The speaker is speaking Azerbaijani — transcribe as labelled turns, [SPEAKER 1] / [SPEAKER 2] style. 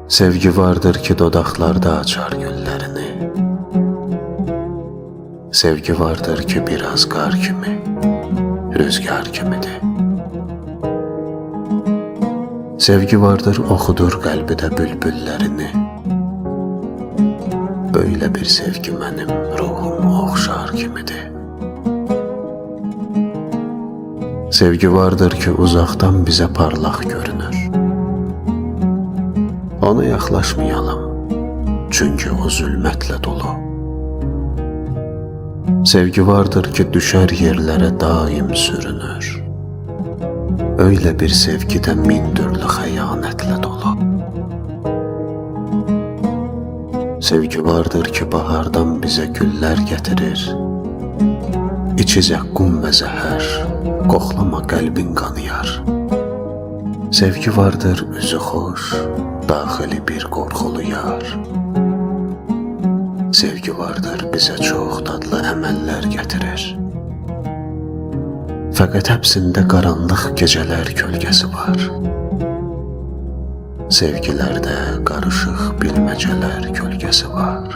[SPEAKER 1] Sevgi vardır ki dodaklarda açar güllerini. Sevgi vardır ki biraz kar kimi, rüzgar kimidir. Sevgi vardır oxudur qəlbidə bülbüllərini. Böyle bir sevgi mənim ruhumu oxşar kimidir. Sevgi vardır ki uzaqdan bizə parlaq görünür. Ona yaxlaşmayalım, çünkü o zülmətlə dolu. Sevgi vardır ki düşər yerlərə daim sürünür. Öyle bir sevgidə min türlü xəyanətlə dolu. Sevgi vardır ki bahardan bizə güllər gətirir. İçi zəqqum və zəhər, qoxlama qəlbin qanıyar. Sevgi vardır üzü xoş, daxili bir qorxulu yar. Sevgi vardır bizə çox dadlı əməllər gətirir. Fəqət həbsində qaranlıq gecələr kölgəsi var. Sevgilərdə qarışıq bilməcələr kölgəsi var.